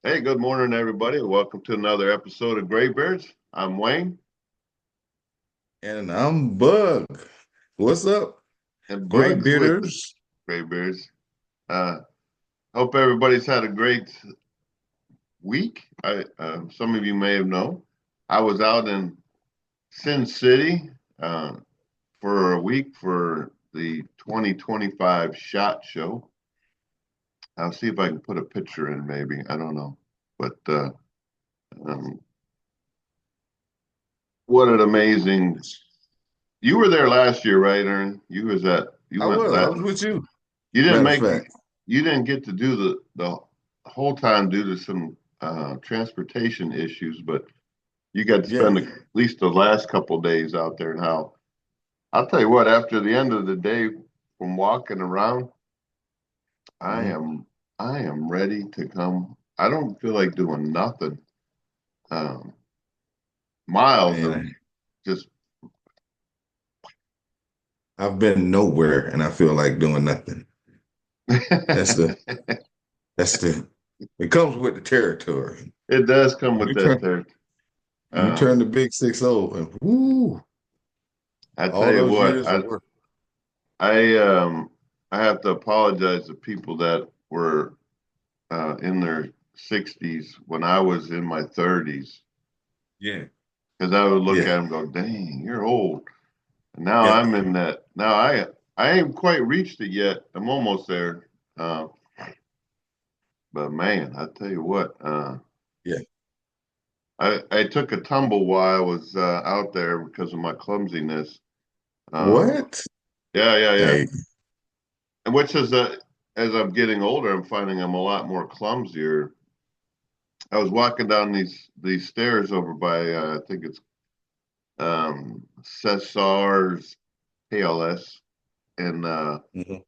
Hey, good morning, everybody. Welcome to another episode of Graybeards. I'm Wayne, And I'm Bug. What's up, and Gray Bug's with us. Bearders? Graybeards. Uh, hope everybody's had a great week. Some of you may have known I was out in Sin City uh, for a week for the 2025 SHOT Show. I'll see if I can put a picture in, maybe. I don't know, but um, what an amazing! You were there last year, right, Aaron? You was at you I went was. I last. was with you. You didn't Matter of make fact, you didn't get to do the whole time due to some transportation issues, but you got to yeah. spend at least the last couple of days out there. And how I'll tell you what, after the end of the day from walking around, I Mhm. am I am ready to come. I don't feel like doing nothing. Um, Miles of Man, just I've been nowhere and I feel like doing nothing. That's the that's the it comes with the territory. it does come When with you that turn there. when you Um, turn the big 6-0 and whoo, I tell all you those what, years of work. I I have to apologize to people that were in their 60s when I was in my 30s Yeah. because I would look Yeah. at them and go, "Dang, you're old." And now Yeah. I'm in that. Now I ain't quite reached it yet. I'm almost there. Uh, but man, I tell you what, Yeah. I took a tumble while I was out there because of my clumsiness. Um, What? yeah, yeah, yeah. Hey, And which is as I'm getting older, I'm finding I'm a lot more clumsier. I was walking down these stairs over by I think it's Cesar's KLS, and mhm.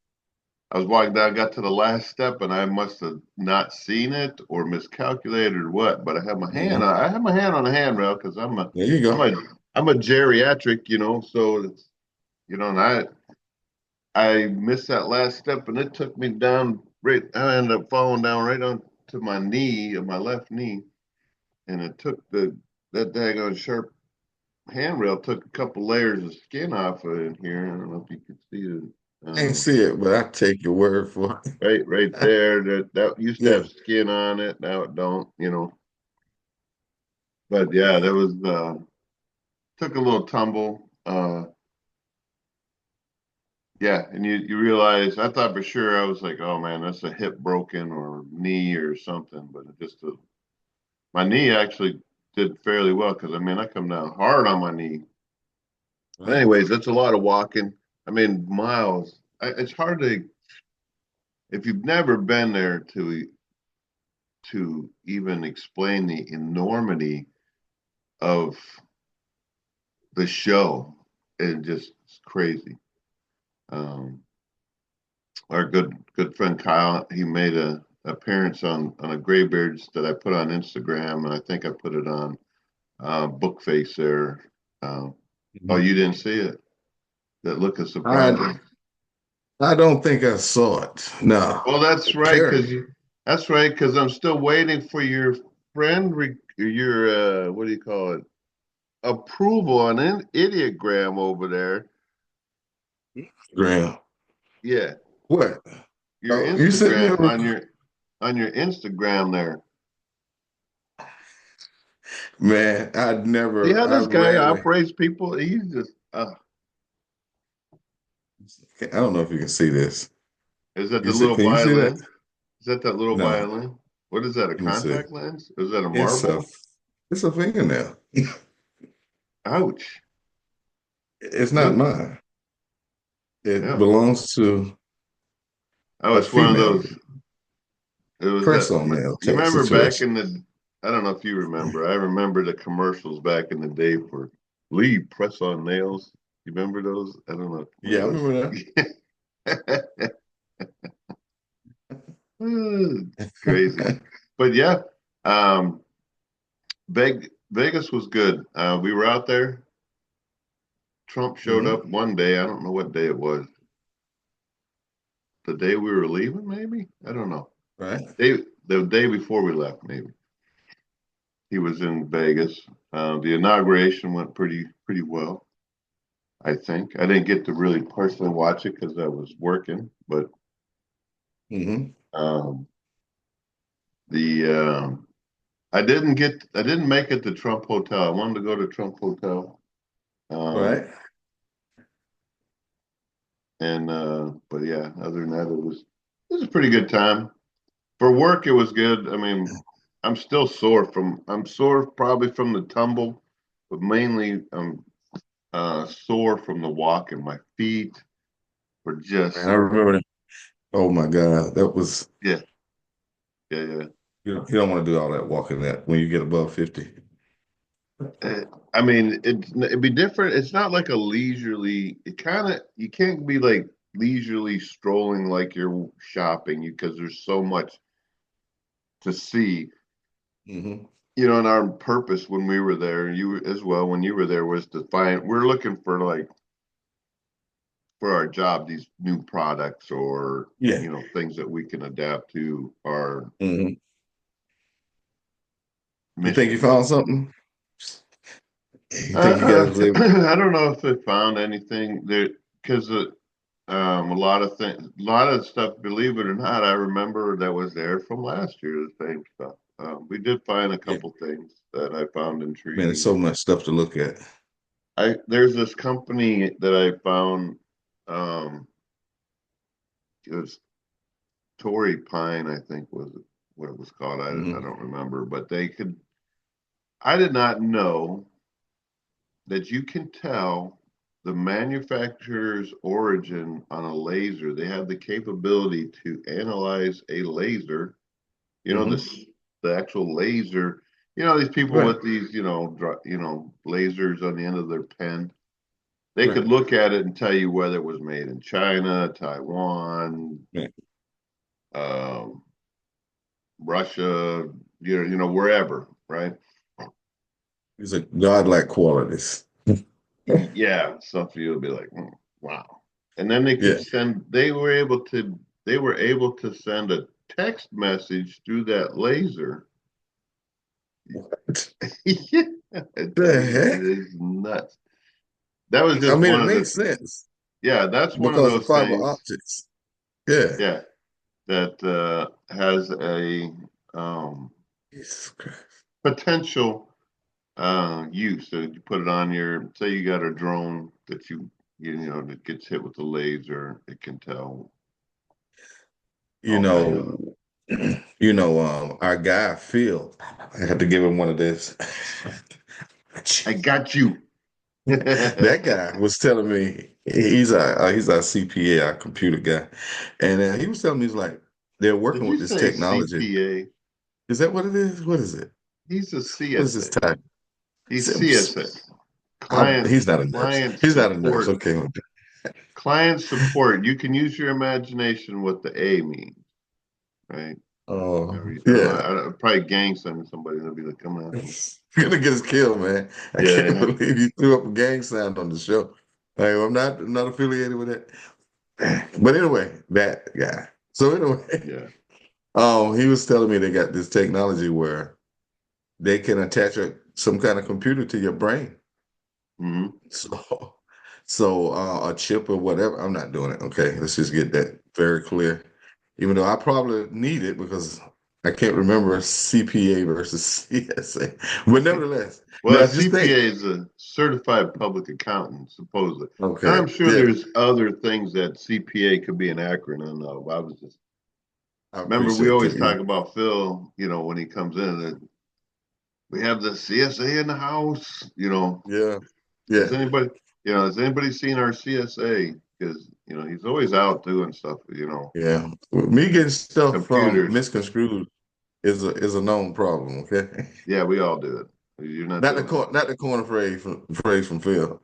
I was walking down, got to the last step, and I must have not seen it or miscalculated or what. But Mhm. I had my hand on the handrail because There you I'm go. a I'm a geriatric, so it's and I missed that last step, and it took me down right. I ended up falling down right on to my knee, my left knee, and it took that daggone sharp handrail took a couple layers of skin off of it here. I don't know if you can see it. I ain't Uh, see it, but I take your word for right it. there. That used to Yeah. have skin on it. Now it don't. But yeah, that was took a little tumble. Yeah, and you realize I thought for sure I was like, oh man, that's a hip broken or knee or something, but it just my knee actually did fairly well because I mean I come down hard on my knee. But Right. anyways, that's a lot of walking. I mean, miles. It's hard to if you've never been there to even explain the enormity of the show. It just it's crazy. Um, our good friend Kyle, he made a appearance on a Graybeards that I put on Instagram, and I think I put it on Bookface there. Uh, oh, Mhm. you didn't see it? That look of surprise. I I don't think I saw it. No. Well, that's right, Karen. because I'm still waiting for your your what do you call it? Approval on Idiotgram over there. Graham. Yeah, What? your Oh, you sent me a Instagram on your Instagram there. man, See how I this guy rarely operates people? He's just I don't know if you can see this. is that the little Can you see that? violin? Is that little No. violin? What is that? A Let me see. contact lens? Is that a It's a marble? it's a fingernail. Ouch. It's not Really? mine. It Yeah. belongs to Oh, a it's one of female. those. It was that. Press on nail You type remember back situation. in the? I don't know if you remember. I remember the commercials back in the day for Lee press on nails. You remember those? I don't know. Yeah, I remember that. Crazy, but yeah, um, Vegas was good. We were out there. Trump showed Mhm. up one day. I don't know what day it was. The day we were leaving, maybe. I don't know. right. The day before we left, maybe he was in Vegas. The inauguration went pretty well. I think I didn't get to really personally watch it because I was working, but Hmm. um, the I didn't make it to Trump Hotel. I wanted to go to Trump Hotel. Um, Right. and but yeah, other than that, it was a pretty good time. For work, it was good. I mean, I'm sore probably from the tumble, but mainly I'm sore from the walk, and my feet were just Man, I sore. remember that. Oh my God, that was Yeah, yeah. you don't want to do all that walking that when you get above 50. Uh, I mean, it'd be different. It's not like a leisurely. It kind of you can't be like leisurely strolling like you're shopping because there's so much to see. Hmm. You know, and our purpose when we were there, you as well when you were there was to find. We're looking for like for our job these new products or Yeah. things that we can adapt to our Hmm. You think you mission. found something? You think you guys was able? I don't know if they found anything there because a lot of things, a lot of stuff. Believe it or not, I remember that was there from last year. The same stuff. We did find a Yeah, couple things that I found man, there's intriguing. so much stuff to look at. I There's this company that I found. Um, it was Torrey Pine, I think was what it was called. I Hmm. don't remember, but they could. I did not know that you can tell the manufacturer's origin on a laser. They have the capability to analyze a laser. You know Hmm. this the actual laser. You know these people Right, with these lasers on the end of their pen. They could right. look at it and tell you whether it was made in China, Taiwan, Man, um, Russia, wherever, right? these are godlike qualities. Yeah, something you'll be like, wow. And then Yeah. they were able to send a text message through that laser. What Yeah, it the heck? is nuts. That was I just mean, one it of makes the, sense yeah, that's one of because of those fiber things, optics. Yeah. yeah, that has a Jesus Christ. potential use. So you put it on your, say you got a drone that that gets hit with a laser, it can tell You all kind of. know, our guy Phil. I had to give him one of this. I got you. That Did guy was telling me he's our CPA, our computer guy, and he was telling me he's like they're working you with this say technology. CPA? Is that what it is? What is it? He's a What is this CSA. type? He's CSA. He's not a nurse. Client He's not a nurse. support. Okay. Client support. You can use your imagination what the A means, right? Oh, I don't know. yeah. Probably gang somebody that'll be like, come on. You're gonna get us killed, man. I can't Yeah, believe you threw up a gang sound on the show. Like, I'm not affiliated with it. But anyway, that guy. So anyway, yeah. he was telling me they got this technology where they can attach some kind of computer to your brain. Hmm. So, a chip or whatever. I'm not doing it. Okay, let's just get that very clear. Even though I probably need it because I can't remember CPA versus CSA. But nevertheless, Well, a now just think. CPA is a certified public accountant, supposedly. And Okay, I'm sure yeah, there's other things that CPA could be an acronym of. I was just I remember we appreciate always that. Yeah, talk about Phil, when he comes in, that we have the CSA in the house. yeah, Has yeah. anybody, has anybody seen our CSA? Because he's always out doing stuff. Yeah. Me getting stuff Computers. misconstrued is a known problem. Okay, Yeah, we all do it. You're not the only one. not the corner phrase from Phil.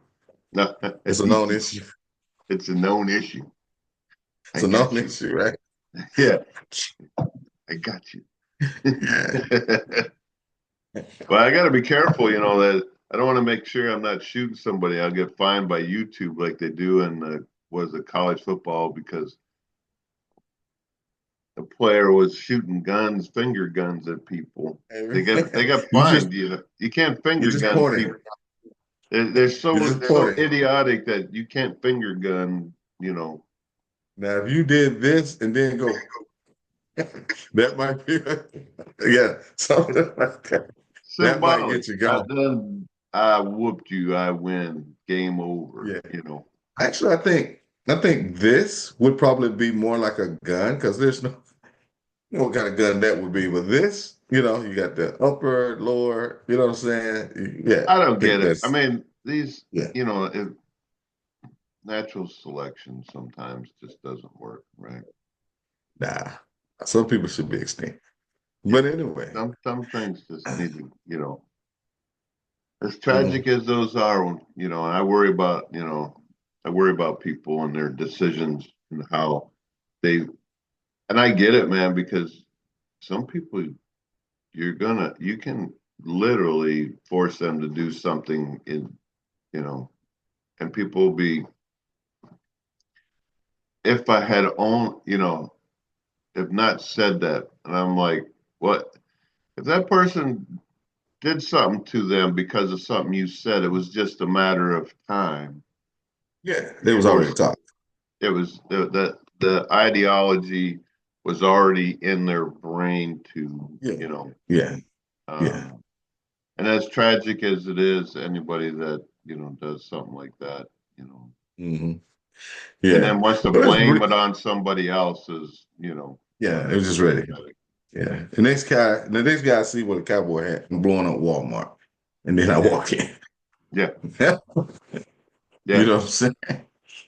No, It's a known issue. it's a known issue. I It's a known got you. issue, right? Yeah, I got you. Yeah. But I got to be careful, that I don't want to make sure I'm not shooting somebody. I'll get fined by YouTube like they do in was it college football because a player was shooting guns, finger guns at people. They got You just fined. You can't you finger just gun pointed. people. They're You so just so pointed. idiotic that you can't finger gun. You know, Now, if you did this and then go, that might be, yeah, something like that. That might symbolic. get you gone. I whooped you. I win. Game over. Yeah. You know. Actually, I think this would probably be more like a gun because there's no what kind of gun that would be. But this, you got the upper, lower, you know what I'm saying? Yeah, I I don't think get it. I that's mean, these. yeah. If natural selection sometimes just doesn't work, right? Nah. Some people should be extinct. Yeah. But anyway. Some things just need to, as Mhm. tragic as those are, I worry about people and their decisions and how they, and I get it, man, because some people you can literally force them to do something you know, and people will be, if I had owned, if not said that, and I'm like, what? If that person did something to them because of something you said, it was just a matter of time Yeah, it was before already talked. it was the ideology was already in their brain to, Yeah. Yeah. Yeah. um, and as tragic as it is, anybody that, does something like that, you know, hmm and Yeah. then wants to Well, that's blame it on somebody else is, yeah, it was just ready. Yeah. The next guy I see with a cowboy hat and blowing up Walmart. And then I yeah, walk in. yeah, You yeah, know what I'm saying?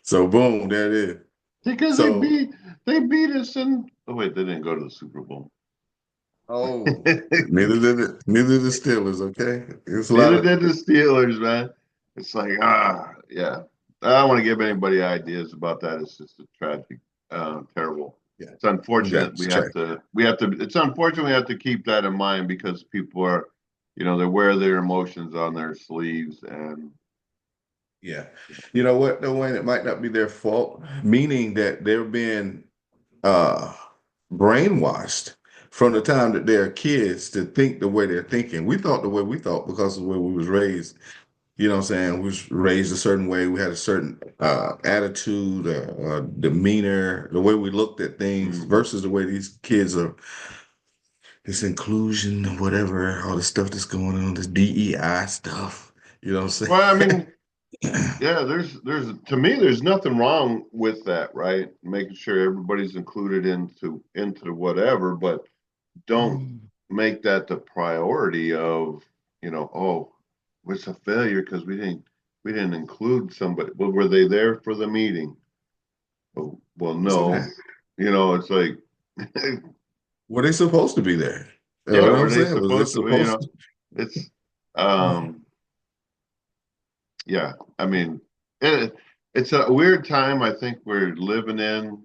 So boom, there it is. because So they beat us in. Oh wait, they didn't go to the Super Bowl. oh, neither the Steelers, okay? It's a lot Neither of did the Steelers, man. It's like, yeah. I don't want to give anybody ideas about that. It's just a tragic, terrible. yeah, It's yeah, unfortunate it's trash. it's unfortunate we have to keep that in mind because people are, they wear their emotions on their sleeves and, Yeah. You know what, though, Wayne, it might not be their fault, meaning that they're being uh brainwashed from the time that they're kids to think the way they're thinking. We thought the way we thought because of the way we was raised. You know what I'm saying? We was raised a certain way. We had a certain attitude, demeanor, the way we looked at things mm. versus the way these kids are. This inclusion, whatever, all the stuff that's going on, this DEI stuff. You know what Well, I I'm mean, yeah, to me, there's nothing wrong with that, right? Making sure everybody's included into whatever, but don't saying? make that the priority of, oh, it's a failure because we didn't include somebody. Well, were they there for the meeting? Well, no. Exactly. It's like, Were they supposed to be there? You yeah, know what were I'm they saying? Was they supposed to? supposed to? It's yeah. I mean, it's a weird time I think we're living in.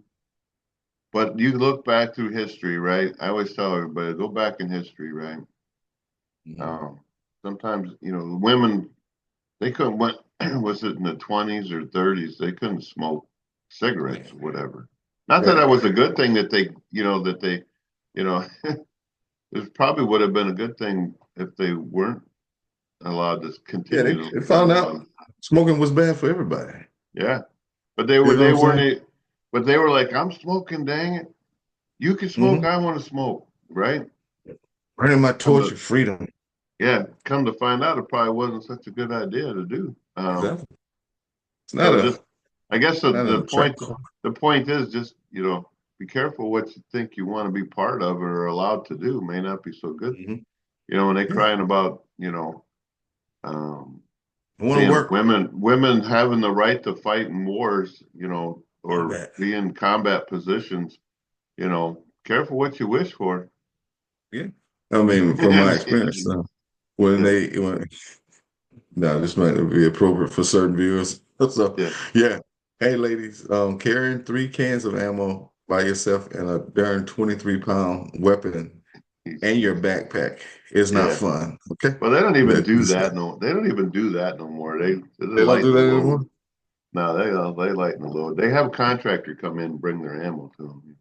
But you look back through history, right? I always tell everybody, go back in history, right? Mhm. Um, Sometimes, women, they couldn't, was it in the 20s or 30s? They couldn't smoke cigarettes or whatever. Not that Yeah. that was a good thing that they, you know, it probably would have been a good thing if they weren't allowed to Yeah, continue they, to they live found out on. smoking was bad for everybody. Yeah. But they You were, know what they I'm saying? weren't, but they were like, I'm smoking, dang it. You can smoke, Mm-hmm. I want to smoke, right? Earning my Come torch to, of freedom. yeah, come to find out, it probably wasn't such a good idea to do. Exactly. It's So not just, I guess not an attractive. the point is just, be careful what you think you want to be part of or allowed to do may not be so good. Hmm When they're Yeah. crying about, um, I want to seeing work women having the right to fight in wars, or combat. be in combat positions, careful what you wish for. Yeah. I mean, from my experience, when Yeah, when no, this might not be appropriate for certain viewers. So, yeah. yeah. Hey, ladies, carrying 3 cans of ammo by yourself and a darn 23-pound weapon and your backpack is not Yeah. fun. Okay. Well, they don't even That do is, that. No, they don't even do that no more. They they don't do lighten the that anymore. load. No, they lighten the load. They have a contractor come in and bring their ammo to them.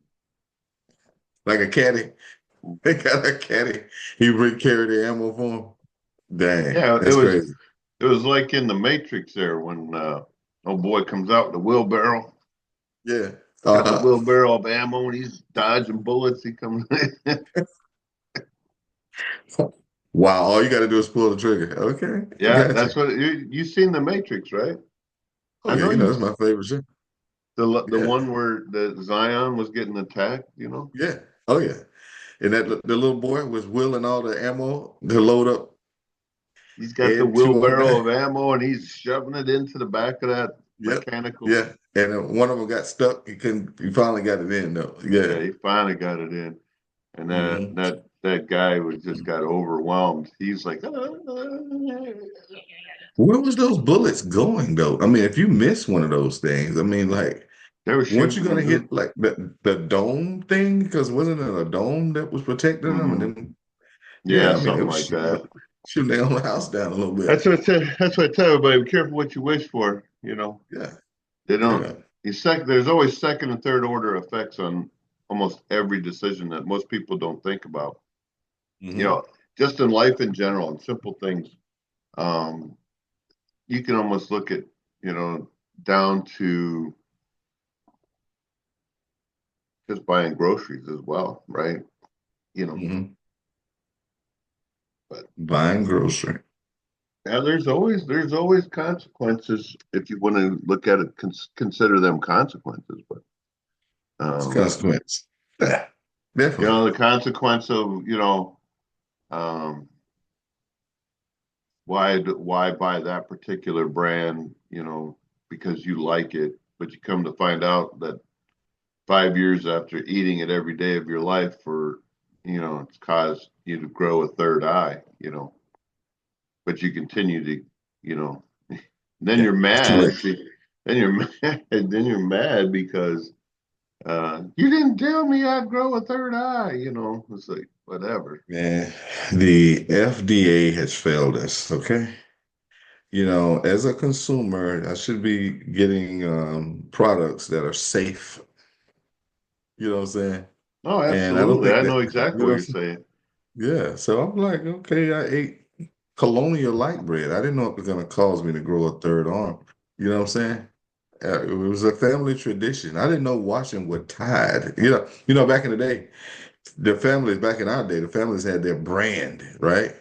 like a caddy. They got a caddy. He bring carry the ammo for him. Dang, Yeah, that's crazy. it was like in the Matrix there when oh boy comes out with the wheelbarrow, Yeah. got the Uh, wheelbarrow of ammo and he's dodging bullets. He comes. wow, all you got to do is pull the trigger. Okay, I Yeah, got you. that's what you seen the Matrix, right? Oh I yeah, know you know you that's my favorite shit. the Yeah, one where the Zion was getting attacked. yeah. Oh yeah. And the little boy was wheeling all the ammo to load up He's got the and 209. wheelbarrow of ammo and he's shoving it into the back of that Yep. mechanical. Yeah. And one of them got stuck. He couldn't. He finally got it in though. Yeah, Yeah. he finally got it in, and Hmm. that guy was just got overwhelmed. He's like, Where was those bullets going though? I mean, if you miss one of those things, I mean, like, they were weren't shooting you from a gonna new. hit like the dome thing? Because wasn't it a dome that was protecting them? And Hmm. then Yeah, yeah, I mean, it something was like that. shooting their own house down a little bit. That's what I tell everybody. Be careful what you wish for. Yeah. They don't. Yeah. There's always second and third order effects on almost every decision that most people don't think about. You Hmm. know, just in life in general and simple things. Um, you can almost look at, you know, down to just buying groceries as well, right? You know, Hmm. but Buying grocery. yeah, there's always consequences if you want to look at it, consider them consequences. But It's a um, consequence. Yeah, definitely. the consequence of um, why buy that particular brand, because you like it, but you come to find out that 5 years after eating it every day of your life it's caused you to grow a third eye, but you continue to, you know, then Yeah, you're it's too mad. late. See, then you're mad. Then you're mad because you didn't tell me I'd grow a third eye. It's like whatever. Man, the FDA has failed us. Okay. As a consumer, I should be getting products that are safe. You know what I'm saying? Oh, And I don't absolutely. think I that, know exactly you what know, you're saying. yeah. So I'm like, okay, I ate colonial light bread. I didn't know it was going to cause me to grow a third arm. You know what I'm saying? It was a family tradition. I didn't know washing with Tide. Back in the day, the families back in our day, the families had their brand, right?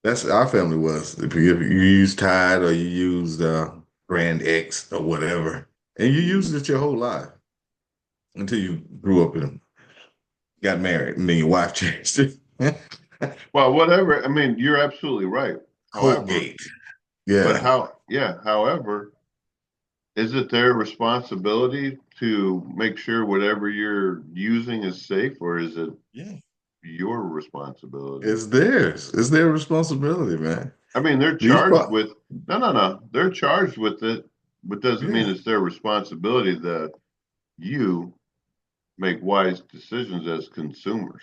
That's our family was. If you used Tide or you used Brand X or whatever, and you used Mhm. it your whole life until you grew up and got married, and then your wife changed it. Well, whatever. I mean, you're absolutely right. However, Colgate. but Yeah. however, is it their responsibility to make sure whatever you're using is safe, or is it Yeah. your responsibility? It's theirs. It's their responsibility, man. I mean, they're These charged with no, no, no. They're charged with it, but doesn't mean yeah. it's their responsibility that you make wise decisions as consumers.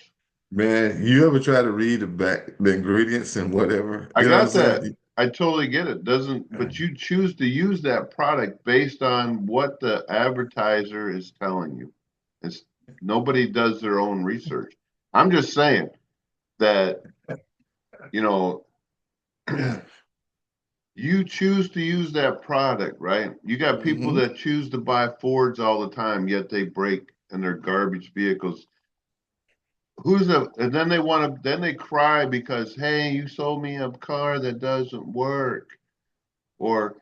Man, you ever try to read the ingredients and whatever? I You know what I'm got that. saying? I totally get it. Doesn't, but you choose to use that product based on what the advertiser is telling you. It's nobody does their own research. I'm just saying that, you know, Yeah. you choose to use that product, right? You got people Hmm. that choose to buy Fords all the time, yet they break and they're garbage vehicles. And then then they cry because, hey, you sold me a car that doesn't work, or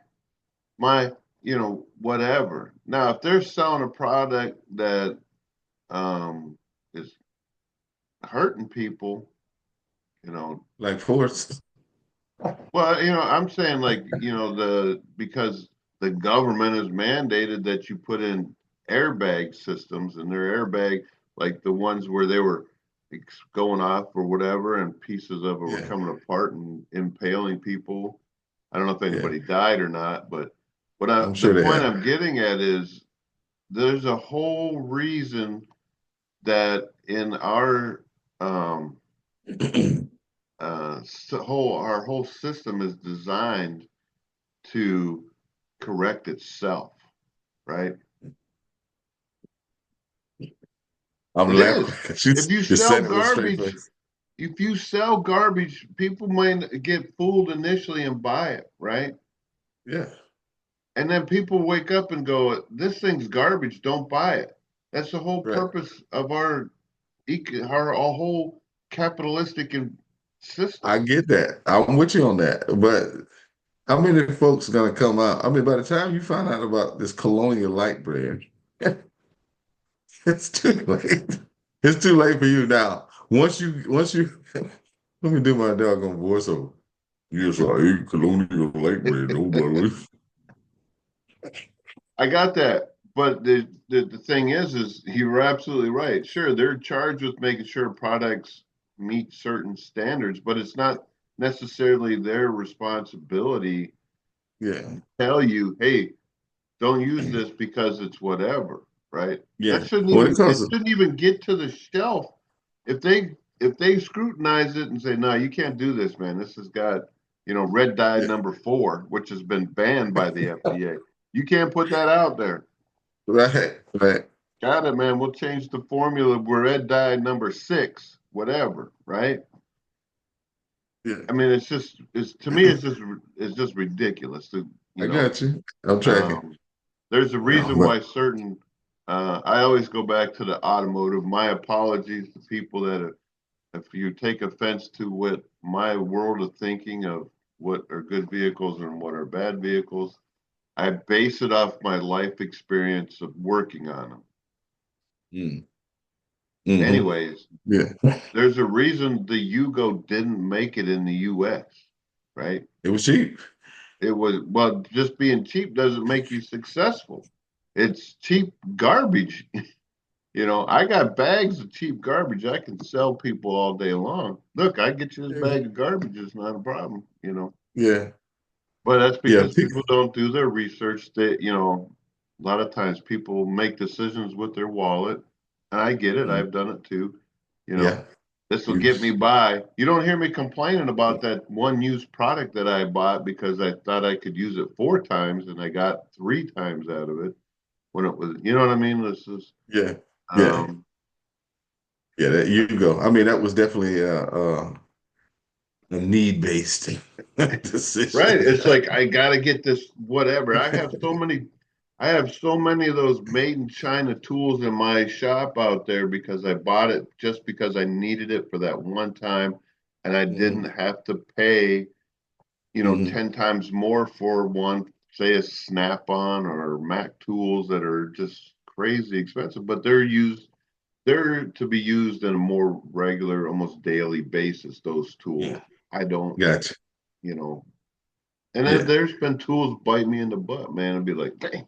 my, whatever. Now, if they're selling a product that is hurting people, you know, Like force. well, I'm saying like, because the government has mandated that you put in airbag systems and their airbag, like the ones where they were going off or whatever, and pieces of it were Yeah. coming apart and impaling people. I don't know if Yeah. anybody died or not, but I'm the sure they point have. I'm getting at is there's a whole reason that in um, our whole system is designed to correct itself, right? I'm It laughing is. because If you you're sell saying it with a straight garbage, face. if you sell garbage, people might get fooled initially and buy it, right? Yeah, And then people wake up and go, "This thing's garbage. Don't buy it." That's the whole right. purpose of our whole capitalistic I system. get that. I'm with you on that. But how many folks are gonna come out? I mean, by the time you find out about this Colonial Light brand, it's too late. It's too late for you now. Once you let me do my doggone voiceover. Yes, I ate Colonial Light brand. Nobody. I got that, but the thing is you're absolutely right. Sure, they're charged with making sure products meet certain standards, but it's not necessarily their responsibility to Yeah, tell you, "Hey, don't use this because it's whatever," right? yeah. That shouldn't When it even comes it to shouldn't even get to the shelf. If they scrutinize it and say, "No, you can't do this, man. This has got, red dye yeah, number 4, which has been banned by the FDA. You can't put that out there." right, right. Got it, man. We'll change the formula. We're red dye number 6, whatever, right? Yeah, I mean, it's to me, it's just ridiculous. You I know, got you. I'm tracking. um, there's a Yeah, reason but why certain. I always go back to the automotive. My apologies to people if you take offense to what my world of thinking of what are good vehicles and what are bad vehicles. I base it off my life experience of working on them. mm, hmm Anyways, yeah, there's a reason the Yugo didn't make it in the US, right? it was cheap. It was, well, just being cheap doesn't make you successful. It's cheap garbage. I got bags of cheap garbage I can sell people all day long. Look, I get you this Yeah, bag of garbage, it's not a problem. yeah, But that's yeah. because people don't do their research. A lot of times people make decisions with their wallet, and I get it. Mm, I've done it too. You know, yeah. this will You, get me by. You don't hear me complaining about that one used product that I bought because I thought I could use it 4 times and I got 3 times out of it when it was, you know what I mean? This is, yeah, yeah, um, yeah. That you go. I mean, that was definitely a need-based right. decision. It's like I gotta get this whatever. I have so many of those made in China tools in my shop out there because I bought it just because I needed it for that one time and I didn't Hmm have to pay, hmm 10 times more for one, say a Snap-on or Mac tools that are just crazy expensive, but they're to be used in a more regular, almost daily basis, those tools. Yeah, I don't, gotcha. you know, and then Yeah. there's been tools bite me in the butt, man, and be like, dang,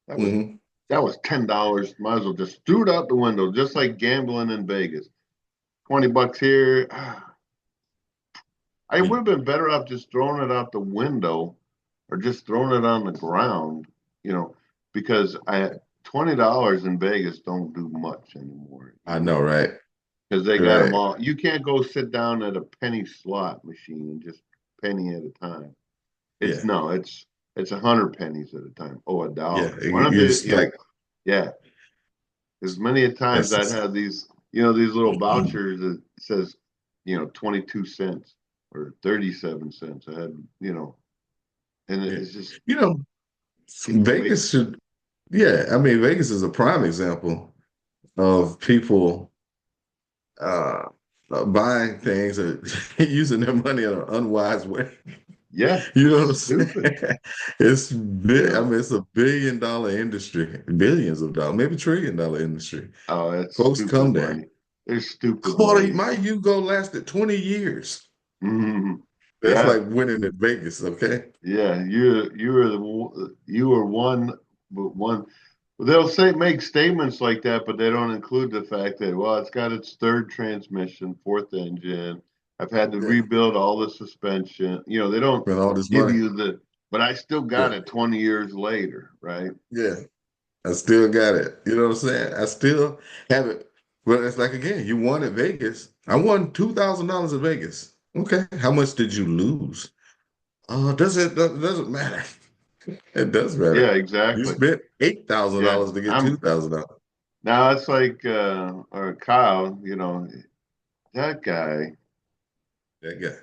that was hmm that was $10. Might as well just threw it out the window, just like gambling in Vegas. $20 here. I would Yeah. have been better off just throwing it out the window or just throwing it on the ground, you know, because I $20 in Vegas don't do much anymore, I know, right? because they got them Right. all. You can't go sit down at a penny slot machine and just penny at a time. It's Yeah. no, it's 100 pennies at a time. Oh, a Yeah. dollar. One of the, It's like yeah. As many a times that's I'd just, have these little vouchers that says, 22 cents or 37 cents. I had, and yeah. it's just You know, people make, Vegas should, yeah. I mean, Vegas is a prime example of people uh, buying things or using their money in an unwise way. yeah, You know what I'm stupid. saying? It's You big. I know, mean, it's $1 billion industry, billions of dollars, maybe $1 trillion industry. oh, that's Folks stupid come there. money. There's stupid Quarter, money. my Yugo lasted 20 years. Mhm. That's Yeah, like winning in Vegas, okay? yeah. You are one, but one. They'll say make statements like that, but they don't include the fact that, well, it's got its third transmission, fourth engine. I've had to Yeah, rebuild all the suspension. They don't spent all this give money. you but I still got Yeah, it 20 years later, right? yeah. I still got it. You know what I'm saying? I still have it. Well, it's like again, you won at Vegas. I won $2,000 at Vegas. Okay, how much did you lose? Doesn't matter. It does Yeah, matter. You exactly. spent Yeah. $8,000 to get I'm $2,000. Now it's like or Kyle, that guy. That guy,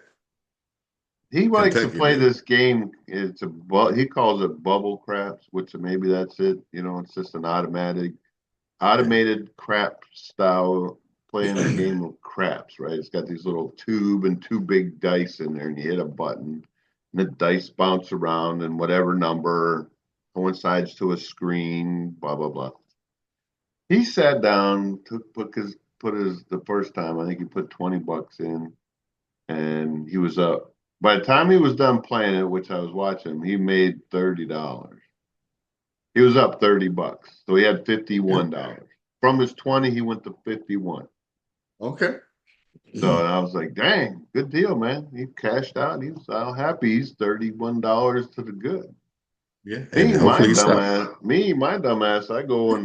He likes to Kentucky play baby. this game. He calls it bubble craps, which maybe that's it. It's just an Yeah. automated crap style playing the game of craps, right? It's got these little tube and two big dice in there, and you hit a button, and the dice bounce around, and whatever number coincides to a screen, blah blah blah. He sat down, put his the first time. I think he put $20 in, and he was up. By the time he was done playing it, which I was watching, he made $30. He was up $30, so he had Yeah. $51. From his 20, he went to 51. Okay. So I was like, dang, good deal, man. He cashed out. He was all happy. He's $31 to the good. Yeah. And Me, my hopefully he stopped. dumbass, I go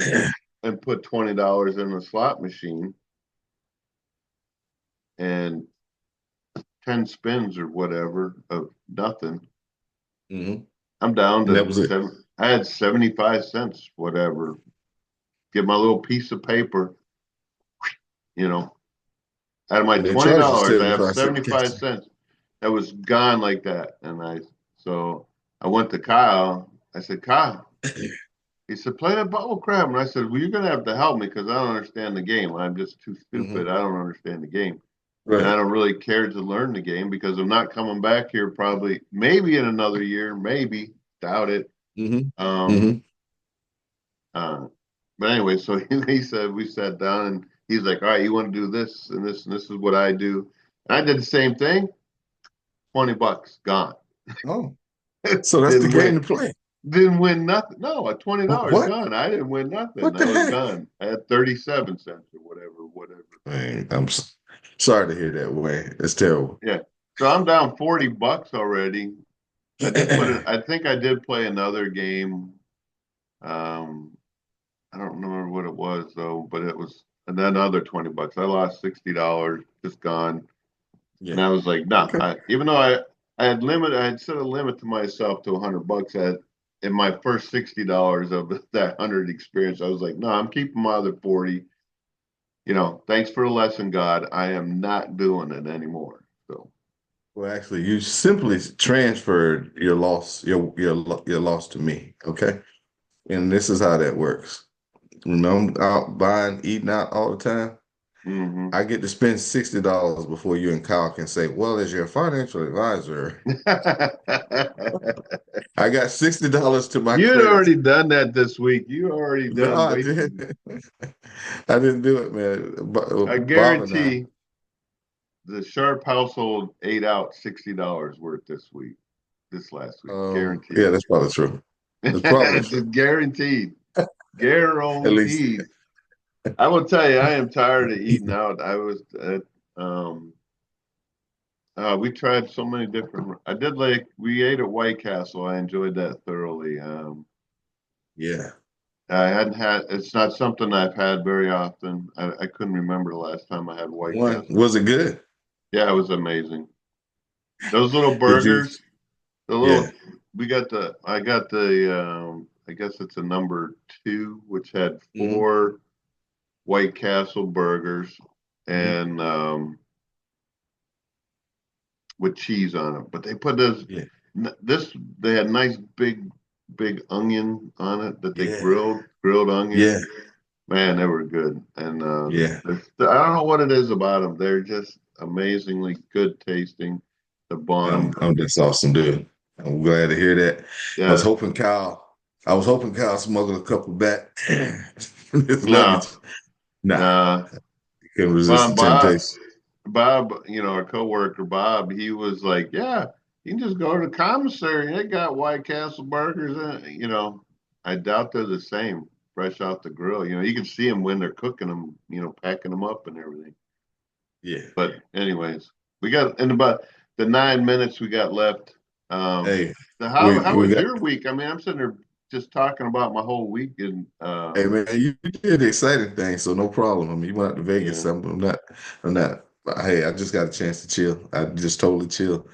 and put $20 in a slot machine and 10 spins or whatever of nothing. Hmm. I'm down And that to was it. seven. I had 75 cents, whatever. Get my little piece of paper, you know, out of my And they charged you $20, I have 75 cents. 75 cents. That was gone like that. So I went to Kyle. I said, Kyle, he said, play that bubble crab. And I said, well, you're going to have to help me because I don't understand the game. I'm just too stupid. Hmm. I don't understand the game. And I Right. don't really care to learn the game because I'm not coming back here probably, maybe in another year, maybe, doubt it. Hmm. Um, Hmm. uh, but anyway, so he said, we sat down and he's like, all right, you want to do this and this, and this is what I do. And I did the same thing, $20 gone. Oh, so that's the Didn't game win. to play. Didn't win nothing. No, at $20 What? gone. I didn't win nothing. What the I was heck? gone. I had 37 cents or whatever. Man, sorry to hear that way. It's terrible. Yeah. So I'm down $40 already. I think I did play another game. Um, I don't remember what it was though, but it was and then another $20. I lost $60, just gone. And Yeah. I was like, nah, Okay. even though I had set a limit to myself to $100 in my first $60 of that 100 experience. I was like, no, I'm keeping my other 40. Thanks for the lesson, God. I am not doing it anymore. So Well, actually, you simply transferred your loss to me. Okay. And this is how that works. I'm out buying, eating out all the time. mhm. I get to spend $60 before you and Kyle can say, well, as your financial advisor, I got $60 to my You had credit. already done that this week. You already No, done I didn't. wasted. I didn't do it, man. I Bob and I. guarantee the Sharp household ate out $60 worth this last week. Yeah, Guaranteed. that's probably true. That's probably true. Just guaranteed. At least, Guaranteed. I will tell you, I am tired of eating out. We tried so many different. We ate at White Castle. I enjoyed that thoroughly. yeah. I hadn't had. It's not something I've had very often. I couldn't remember the last time I had White One, Castle. was it good? Yeah, it was amazing. Those little Did you? burgers, the Yeah. little. I got the. I guess it's a number two, which had Hmm. four White Castle burgers Hmm. and with cheese on it. But they put this. Yeah. This they had nice big onion on it that they Yeah. grilled onion. Yeah. Man, they were good. And Yeah. I don't know what it is about them. They're just amazingly good tasting. The bun, That's awesome, dude. I'm glad to hear that. I was yeah. hoping Kyle, I was hoping Kyle smuggled a couple back his No, luggage. Nah, nah. couldn't resist Bob, the Bob, temptation. Bob, our coworker Bob, he was like, yeah, you can just go to the commissary. They got White Castle burgers. I doubt they're the same, fresh off the grill. You can see them when they're cooking them. Packing them up and everything. Yeah. But anyways, we got in about the 9 minutes we got left. Um, Hey, so we how we was got. your week? I mean, I'm sitting there just talking about my whole week, and Hey man, you did the exciting thing, so no problem. I mean, you went out to Vegas. yeah, I'm not. But hey, I just got a chance to chill. I just totally chill.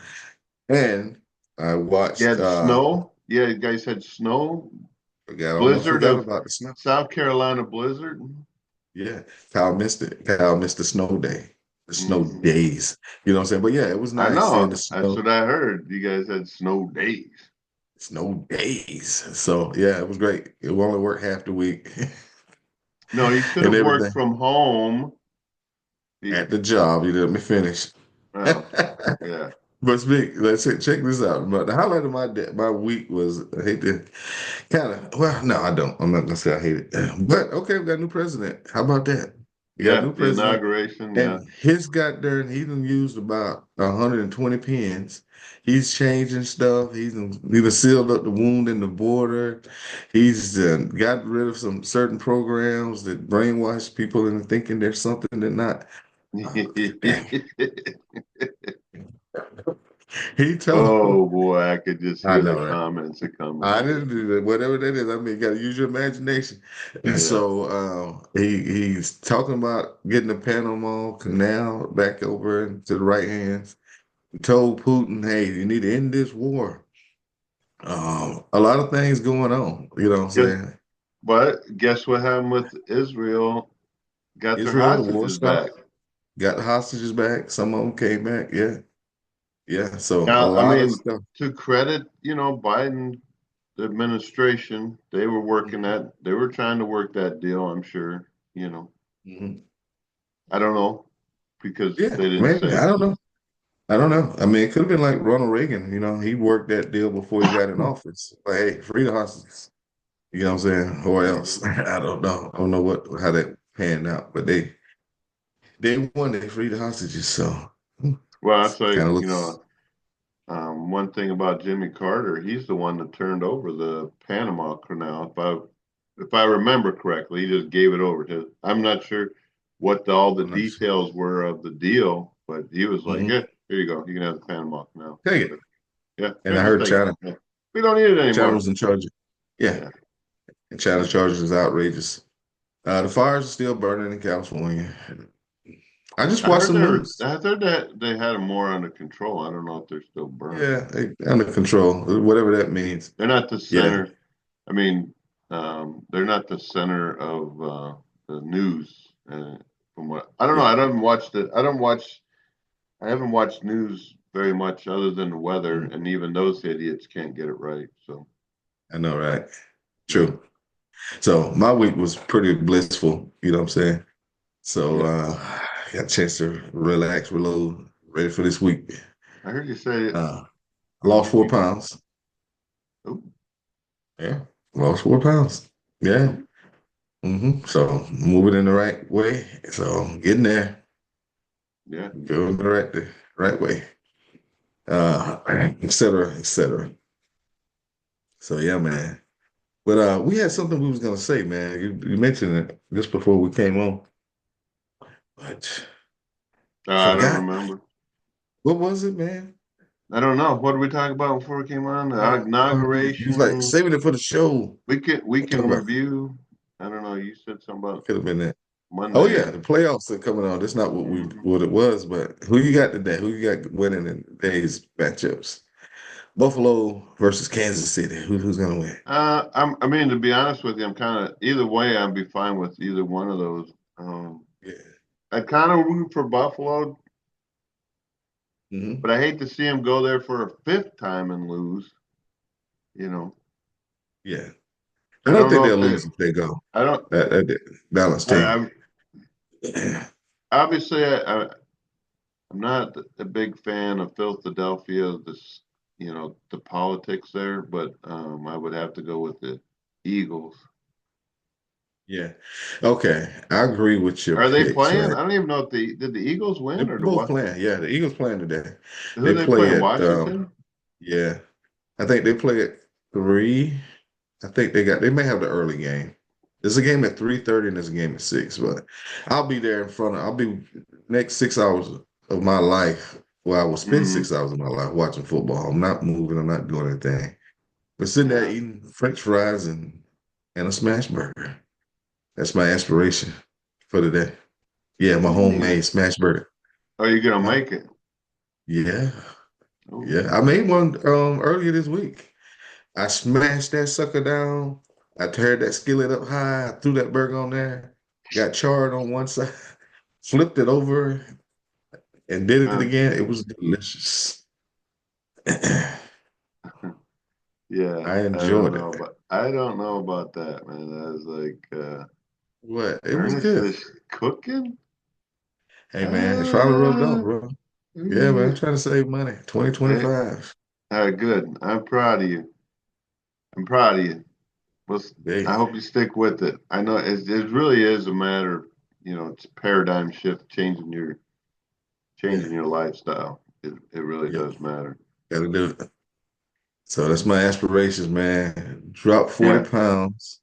And I you watched. had snow. Yeah, you guys had snow, I almost blizzard forgot of about the snow. South Carolina blizzard. Yeah, Kyle missed it. Kyle missed the snow day, the snow Hmm. days. You know what I'm saying? But yeah, it was I nice seeing the know. That's snow, what I heard. You guys had snow days. snow days. So yeah, it was great. It only worked half the week No, you should and have worked everything from home. You- at the job. You let me finish. Oh, yeah. But check this out. But the highlight of my week was I hate to kind of no, I don't. I'm not gonna say I hate it. But okay, we got a new president. How about that? We got a Yeah, new the president. inauguration. Yeah. And his got there, and he done used about 120 pens. He's changing stuff. He done sealed up the wound in the border. He's got rid of some certain programs that brainwash people into thinking there's something they're not. Uh, he told, Oh boy, I could just I hear the know that. comments are coming. I didn't do that. Whatever that is, I mean, you got to use your imagination. Yeah. So he's talking about getting the Panama Canal back over into the right hands. Told Putin, "Hey, you need to end this war." A lot of things going on. You know what I'm Guess, saying? but guess what happened with Israel? Got their Israel, the war hostages back. stopped. Got the hostages back. Some of them came back. Yeah, yeah. So a Now, I lot of mean, stuff. to credit, Biden administration, they were working that, they were trying to work that deal, I'm sure, you know. Mhm. I don't know because Yeah, they didn't maybe. say. I don't know. I don't know. I mean, it could have been like Ronald Reagan. You know, he worked that deal before he got in office. Like, hey, free the hostages. You know what I'm saying? Or else, Mhm. I don't know. I don't know how that panned out, but they won. They freed the hostages. So Well, that's like, kind of looks. one thing about Jimmy Carter, he's the one that turned over the Panama Canal. If I remember correctly, he just gave it over to. I'm not sure what all the I'm not sure. details were of the deal, but he was like, Mhm. "Yeah, here you go. You can have the Panama Canal." Take But it. yeah, And yeah, I just heard take it. China. Yeah. We don't need it China anymore. was in charge. Yeah, Yeah, and China's charges is outrageous. The fires are still burning in California. I just I watched heard some news. that they had them more under control. I don't know if they're still burning. Yeah, under control, whatever that means. They're not the Yeah. center. I mean, they're not the center of the news. From what I don't know, Yeah, I haven't watched it. I don't watch. I haven't watched news very much other than the weather, mm, and even those idiots can't get it right. So I know, right? yeah, True. So my week was pretty blissful. You know what I'm saying? So yeah. got a chance to relax, reload, ready for this week. I heard you say Uh, you, lost four you pounds. oh, Yeah, lost 4 pounds. Yeah. oh, So moving in the right way. So getting there, yeah. going the right way. Et cetera, et cetera. So yeah, man. But we had something we was gonna say, man. You mentioned it just before we came on, but I I don't forgot. remember. What was it, man? I don't know. What did we talk about before we came on? The You was like inauguration, saving it for the show. What weekend talking about? review. I don't know. You said something about Could have been that. Oh Monday. yeah, the playoffs are coming on. That's not Mhm. what it was, but who you got today? Who you got winning in today's matchups? Buffalo versus Kansas City. Who's gonna win? I mean, to be honest with you, I'm kind of either way. I'd be fine with either one of those. Yeah. I kind of root for Buffalo, Hmm. but I hate to see them go there for a fifth time and lose. You know, Yeah. I I don't don't think know they'll if they. lose if they go. I don't. That balanced team. I obviously I'm not a big fan of Philadelphia. This, the politics there, but I would have to go with the Eagles. Yeah. Okay. I agree with your Are they picks, playing? right? I don't even know if did the Eagles They're win or both what? playing. Yeah, the Eagles playing today. Who are They they play playing? at Washington? yeah. I think they play at 3. I think they may have the early game. There's a game at 3:30 and there's a game at 6, but I'll be next 6 hours of my life. Well, I will spend Mm, 6 hours of my life watching football. I'm not moving, I'm not doing anything. But sitting there yeah. eating French fries and a smash burger. That's my aspiration for the day. Yeah, my Yeah. homemade smash burger. Are you gonna Huh? make it? Yeah. Oh, Yeah. I made one earlier this week. I smashed that sucker down. I turned that skillet up high. I threw that burger on there. got charred on one side, flipped it over, and did it Uh, again. It was delicious. I yeah, enjoyed it. I don't know about that, man. I was like, What? It was Ernest good. is cooking. Hey man, it finally rubbed off, Uh, bro. Yeah, man, mm, trying to save money. eh, 2025. good. I'm proud of you. I'm proud of you. Well, I Hey, hope you stick with it. I know it really is a matter of, it's a paradigm shift, changing yeah, your lifestyle. It really yep, does matter. gotta do it. So that's my aspirations, man. Drop Yeah. 40 pounds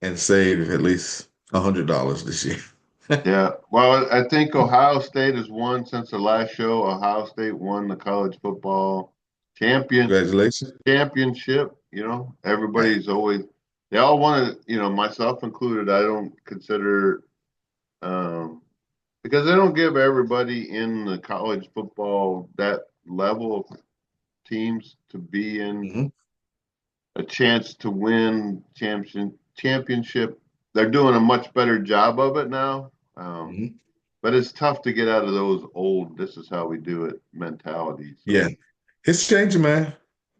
and save at least $100 this year. Yeah. Well, I think Ohio State has won since the last show. Ohio State won the college football Congratulations. championship. Yeah. Everybody's always they all want to, myself included. I don't consider um, because they don't give everybody in the college football that level of teams to be in Hmm. a chance to win championship. They're doing a much better job of it now. Hmm. But it's tough to get out of those old "this is how we do it" mentality. Yeah. So, It's changing, man.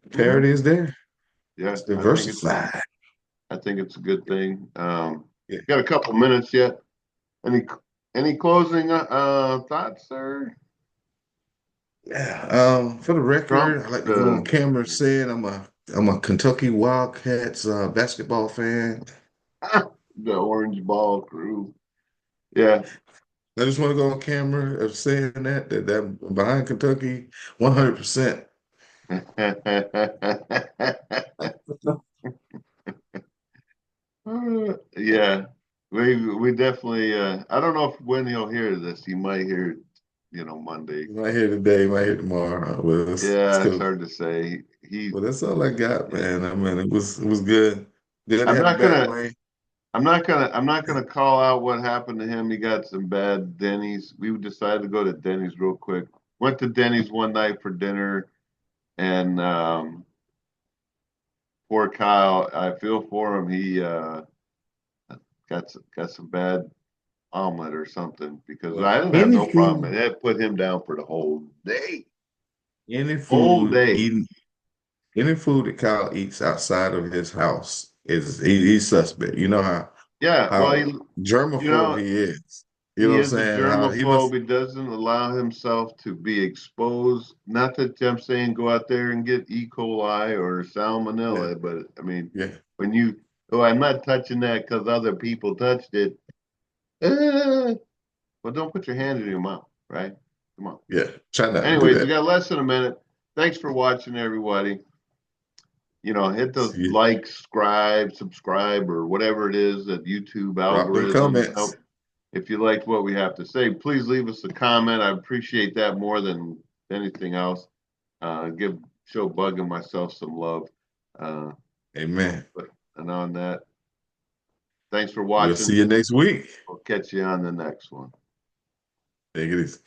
mhm, Parity is there. yeah, It's diversified. I think it's a good thing. Yeah. Got a couple minutes yet. Any any closing thoughts, sir? Yeah. For the Trump, record, I like to go on the camera and say it. I'm a Kentucky Wildcats basketball fan. the orange ball crew. Yeah. I just want to go on camera of saying that I'm behind Kentucky 100%. Yeah, we definitely. I don't know if when he'll hear this, he might hear it, Monday. You might hear today, you might hear tomorrow. But it's Yeah, it's cool. hard to say. Well, that's all I got, Yeah. man. I mean, it was good. Good to I'm have you not back, gonna, man. I'm not gonna call out what happened to him. He got some bad Denny's. We decided to go to Denny's real quick. Went to Denny's one night for dinner, and poor Kyle. I feel for him. He got some bad omelet or something because Well, I didn't have any no problem. food, That put him down for the whole day. any Whole food day. eating, any food that Kyle eats outside of his house he's suspect. You know Yeah, well, how you germaphobe know, he is. You know he what I'm is a saying? How he germaphobe. must. He doesn't allow himself to be exposed. Not that I'm saying go out there and get E. coli or Yeah, salmonella, but I mean, yeah, when I'm not touching that because other people touched it. Eh, well, don't put your hand in your mouth, right? Come on. yeah. Try not to do Anyways, we that. got less than a minute. Thanks for watching, everybody. Hit the See you. like, subscribe, or whatever it is that YouTube Drop them algorithms comments. help. If you liked what we have to say, please leave us a comment. I appreciate that more than anything else. Show Bug and myself some love. Uh, Amen. but and on that, thanks for We'll see watching. you next week. We'll catch you on the next one. Take it easy.